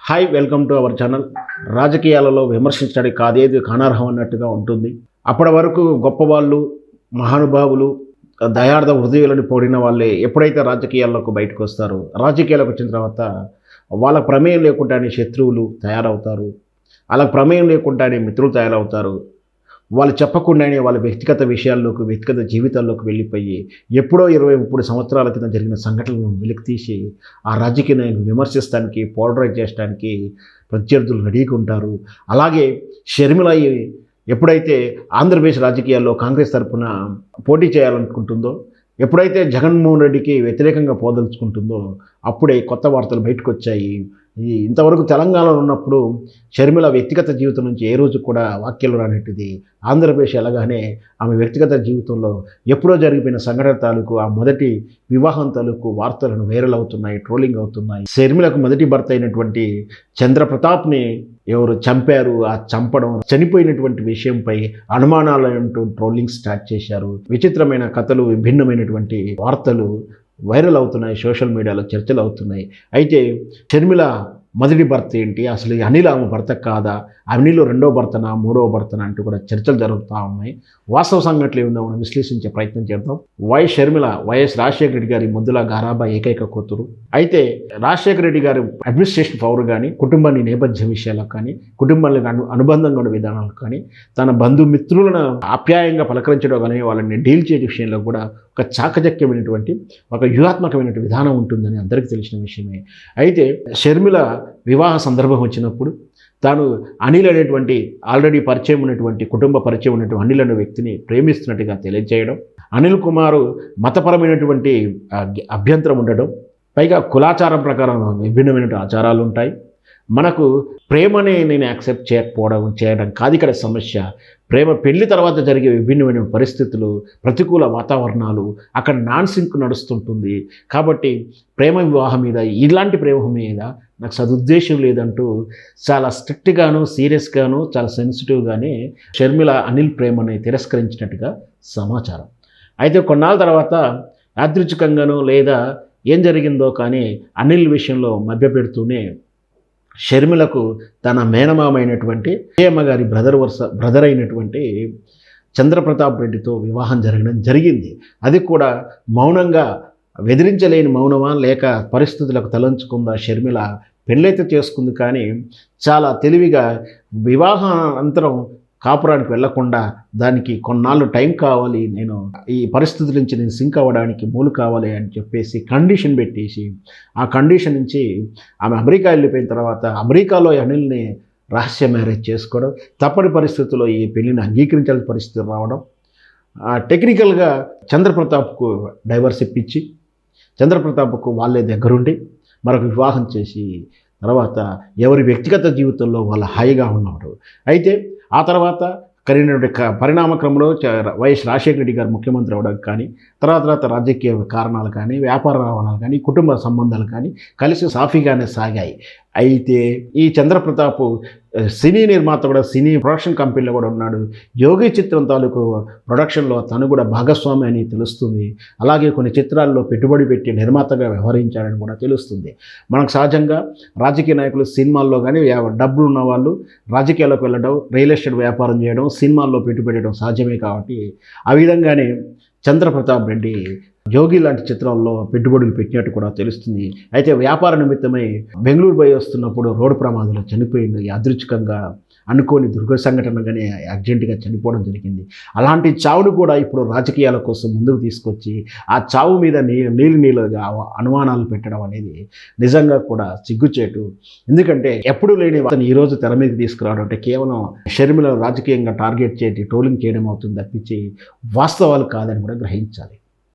Hi, welcome to our channel. రాజకీయాలలో విమర్శించడానికి కాదేది కానర్హం అన్నట్టుగా ఉంటుంది. అప్పటి వరకు గొప్పవాళ్ళు, మహానుభావులు, దయార్థ హృదయాలను పొడిన వాళ్ళే ఎప్పుడైతే రాజకీయాల్లోకి బయటకు వస్తారో, రాజకీయాలకు వచ్చిన తర్వాత వాళ్ళ ప్రమేయం లేకుండానే శత్రువులు తయారవుతారు, వాళ్ళ ప్రమేయం లేకుండానే మిత్రులు తయారవుతారు. వాళ్ళు చెప్పకుండానే వాళ్ళ వ్యక్తిగత విషయాల్లోకి, వ్యక్తిగత జీవితాల్లోకి వెళ్ళిపోయి ఎప్పుడో 20-30 సంవత్సరాల కింద జరిగిన సంఘటనలను వెలికితీసి ఆ రాజకీయ నాయకులను విమర్శించడానికి, పోలరైజ్ చేయడానికి ప్రత్యర్థులు రెడీగా ఉంటారు. అలాగే షర్మిల ఎప్పుడైతే ఆంధ్రప్రదేశ్ రాజకీయాల్లో కాంగ్రెస్ తరఫున పోటీ చేయాలనుకుంటుందో, ఎప్పుడైతే జగన్మోహన్ రెడ్డికి వ్యతిరేకంగా పోదలుచుకుంటుందో అప్పుడే కొత్త వార్తలు బయటకు వచ్చాయి. ఇంతవరకు తెలంగాణలో ఉన్నప్పుడు షర్మిల వ్యక్తిగత జీవితం నుంచి ఏ రోజు కూడా వాక్యాలు రానట్టుది ఆంధ్రప్రదేశ్ ఎలాగానే ఆమె వ్యక్తిగత జీవితంలో ఎప్పుడో జరిగిపోయిన సంఘటన తాలూకు ఆ మొదటి వివాహం తాలూకు వార్తలను వైరల్ అవుతున్నాయి, ట్రోలింగ్ అవుతున్నాయి. షర్మిలకు మొదటి భర్త అయినటువంటి చంద్రప్రతాప్ని ఎవరు చంపారు, ఆ చంపడం, చనిపోయినటువంటి విషయంపై అనుమానాలంటూ ట్రోలింగ్ స్టార్ట్ చేశారు. విచిత్రమైన కథలు, విభిన్నమైనటువంటి వార్తలు వైరల్ అవుతున్నాయి, సోషల్ మీడియాలో చర్చలు అవుతున్నాయి. అయితే షర్మిల మొదటి భర్త ఏంటి, అసలు అనిల్ ఆమె భర్త కాదా, అనిల్ రెండో భర్తనా, మూడవ భర్తనా అంటూ కూడా చర్చలు జరుగుతూ ఉన్నాయి. వాస్తవ సంఘటనలు ఏముందో మనం విశ్లేషించే ప్రయత్నం చేద్దాం. షర్మిల వైఎస్ రాజశేఖర రెడ్డి గారి ముద్దుల గారాబా ఏకైక కూతురు. అయితే రాజశేఖర రెడ్డి గారి అడ్మినిస్ట్రేషన్ పవర్ కానీ, కుటుంబాన్ని నేపథ్య విషయాలకు కానీ, కుటుంబానికి అనుబంధంగా ఉన్న విధానాలకు కానీ, తన బంధుమిత్రులను ఆప్యాయంగా పలకరించడం కానీ, వాళ్ళని డీల్ చేసే విషయంలో కూడా ఒక చాకచక్యమైనటువంటి, ఒక వ్యూహాత్మకమైనటువంటి విధానం ఉంటుందని అందరికీ తెలిసిన విషయమే. అయితే షర్మిల వివాహ సందర్భం వచ్చినప్పుడు తాను అనిల్ అనేటువంటి ఆల్రెడీ పరిచయం ఉన్నటువంటి, కుటుంబ పరిచయం ఉన్నటువంటి అనిల్ అనే వ్యక్తిని ప్రేమిస్తున్నట్టుగా తెలియజేయడం, అనిల్ కుమార్ మతపరమైనటువంటి అభ్యంతరం ఉండడం, పైగా కులాచారం ప్రకారం విభిన్నమైనటువంటి ఆచారాలు ఉంటాయి. మనకు ప్రేమని నేను యాక్సెప్ట్ చేయడం కాదు ఇక్కడ సమస్య. ప్రేమ పెళ్లి తర్వాత జరిగే విభిన్నమైన పరిస్థితులు, ప్రతికూల వాతావరణాలు, అక్కడ నాన్ సింక్ నడుస్తుంటుంది. కాబట్టి ప్రేమ వివాహం మీద, ఇలాంటి ప్రేమ మీద నాకు సదుద్దేశం లేదంటూ చాలా స్ట్రిక్ట్గాను, సీరియస్గాను, చాలా సెన్సిటివ్గానే షర్మిల అనిల్ ప్రేమని తిరస్కరించినట్టుగా సమాచారం. అయితే కొన్నాళ్ళ తర్వాత యాదృచ్ఛికంగానో లేదా ఏం జరిగిందో కానీ అనిల్ విషయంలో మభ్యపెడుతూనే షర్మిలకు తన మేనమామైనటువంటి అయ్యమ్మ గారి బ్రదర్ అయినటువంటి చంద్రప్రతాప్ రెడ్డితో వివాహం జరిగింది. అది కూడా మౌనంగా, వెదిరించలేని మౌనమా లేక పరిస్థితులకు తలంచుకుందా షర్మిల పెళ్ళైతే చేసుకుంది. కానీ చాలా తెలివిగా వివాహానంతరం కాపురానికి వెళ్లకుండా దానికి కొన్నాళ్ళు టైం కావాలి, నేను ఈ పరిస్థితుల నుంచి నేను సింక్ అవ్వడానికి మూలు కావాలి అని చెప్పేసి కండిషన్ పెట్టేసి, ఆ కండిషన్ నుంచి ఆమె అమెరికా వెళ్ళిపోయిన తర్వాత అమెరికాలో అనిల్ని రహస్య మ్యారేజ్ చేసుకోవడం, తప్పని పరిస్థితుల్లో ఈ పెళ్లిని అంగీకరించాల్సిన పరిస్థితి రావడం, టెక్నికల్గా చంద్రప్రతాప్కు డైవర్స్ ఇప్పించి చంద్రప్రతాప్కు వాళ్ళే దగ్గరుండి మరొక వివాహం చేసి తర్వాత ఎవరి వ్యక్తిగత జీవితంలో వాళ్ళ హాయిగా ఉన్నాడు. అయితే ఆ తర్వాత కలిగినటువంటి పరిణామక్రమంలో వైఎస్ రాజశేఖర రెడ్డి గారు ముఖ్యమంత్రి అవ్వడానికి కానీ, తర్వాత రాజకీయ కారణాలు కానీ, వ్యాపార రావణాలు కానీ, కుటుంబ సంబంధాలు కానీ కలిసి సాఫీగానే సాగాయి. అయితే ఈ చంద్రప్రతాప్ సినీ నిర్మాత కూడా, సినీ ప్రొడక్షన్ కంపెనీలో కూడా ఉన్నాడు. యోగి చిత్రం తాలూకు ప్రొడక్షన్లో తను కూడా భాగస్వామి అని తెలుస్తుంది. అలాగే కొన్ని చిత్రాల్లో పెట్టుబడి పెట్టి నిర్మాతగా వ్యవహరించాడని కూడా తెలుస్తుంది. మనకు సహజంగా రాజకీయ నాయకులు సినిమాల్లో కానీ, డబ్బులు ఉన్న వాళ్ళు రాజకీయాల్లోకి వెళ్ళడం, రియల్ ఎస్టేట్ వ్యాపారం చేయడం, సినిమాల్లో పెట్టుబడడం సహజమే. కాబట్టి ఆ విధంగానే చంద్రప్రతాప్ రెడ్డి యోగి లాంటి చిత్రంలో పెట్టుబడులు పెట్టినట్టు కూడా తెలుస్తుంది. అయితే వ్యాపార నిమిత్తమై బెంగళూరు పోయి వస్తున్నప్పుడు రోడ్డు ప్రమాదంలో చనిపోయింది. యాదృచ్ఛికంగా అనుకోని సంఘటనగానే అర్జెంటుగా చనిపోవడం జరిగింది. అలాంటి చావును కూడా ఇప్పుడు రాజకీయాల కోసం ముందుకు తీసుకొచ్చి ఆ చావు మీద నీళ్ళుగా అనుమానాలు పెట్టడం అనేది నిజంగా కూడా సిగ్గుచేటు. ఎందుకంటే ఎప్పుడు లేని అతను ఈరోజు తెర మీదకి తీసుకురావడం అంటే కేవలం షర్మిల రాజకీయంగా టార్గెట్ చేసి ట్రోలింగ్ చేయడం అవుతుంది తప్పించి వాస్తవాలు కాదని కూడా గ్రహించాలి.